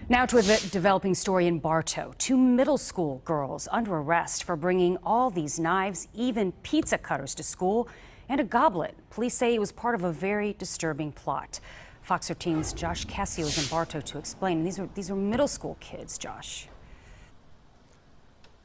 Now to a developing story in Bartow. Two middle school girls under arrest for bringing all these knives, even pizza cutters to school, and a goblet. Police say it was part of a very disturbing plot. Fox 13's Josh Cassio is in Bartow to explain. These are middle school kids, Josh.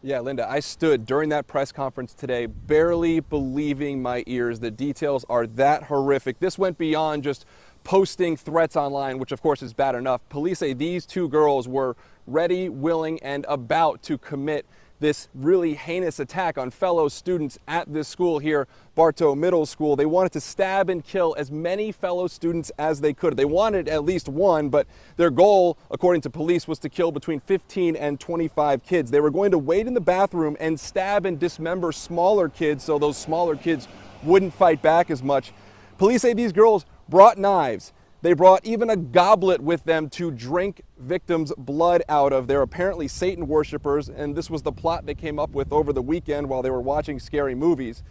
Yeah, Linda, I stood during that press conference today barely believing my ears. The details are that horrific. This went beyond just posting threats online, which of course is bad enough. Police say these two girls were ready, willing, and about to commit this really heinous attack on fellow students at this school here, Bartow Middle School. They wanted to stab and kill as many fellow students as they could. They wanted at least one, but their goal, according to police, was to kill between 15 and 25 kids. They were going to wait in the bathroom and stab and dismember smaller kids so those smaller kids wouldn't fight back as much. Police say these girls brought knives. They brought even a goblet with them to drink victims' blood out of. They're apparently Satan worshipers, and this was the plot they came up with over the weekend while they were watching scary movies.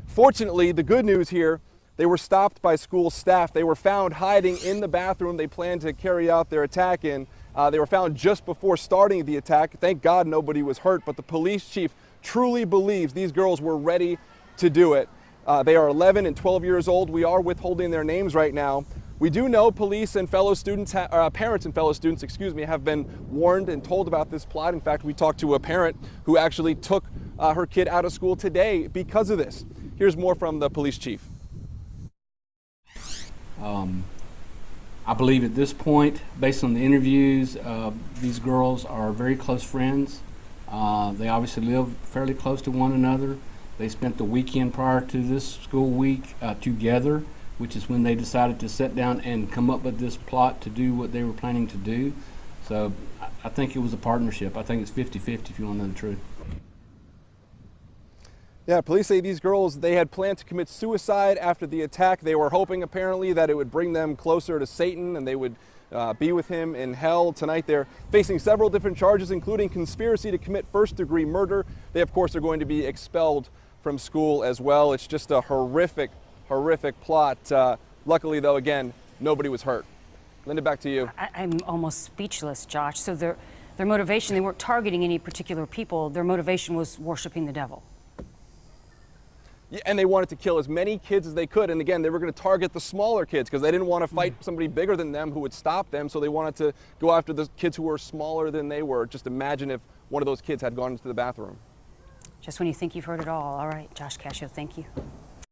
Fortunately, the good news here, they were stopped by school staff. They were found hiding in the bathroom they planned to carry out their attack in. They were found just before starting the attack. Thank God nobody was hurt, but the police chief truly believes these girls were ready to do it. They are 11 and 12 years old. We are withholding their names right now. We do know police and fellow students, parents and fellow students, have been warned and told about this plot. In fact, we talked to a parent who actually took her kid out of school today because of this. Here's more from the police chief. I believe at this point, based on the interviews, these girls are very close friends. They obviously live fairly close to one another. They spent the weekend prior to this school week together, which is when they decided to sit down and come up with this plot to do what they were planning to do. So I think it was a partnership. I think it's 50-50 if you want to know the truth. Yeah, police say these girls, they had planned to commit suicide after the attack. They were hoping apparently that it would bring them closer to Satan and they would be with him in hell. Tonight they're facing several different charges, including conspiracy to commit first-degree murder. They, of course, are going to be expelled from school as well. It's just a horrific plot. Luckily, though, again, nobody was hurt. Linda, back to you. I'm almost speechless, Josh. So their motivation, they weren't targeting any particular people. Their motivation was worshiping the devil. Yeah, and they wanted to kill as many kids as they could. And again, they were going to target the smaller kids because they didn't want to fight somebody bigger than them who would stop them. So they wanted to go after the kids who were smaller than they were. Just imagine if one of those kids had gone into the bathroom. Just when you think you've heard it all. All right, Josh Cassio, thank you.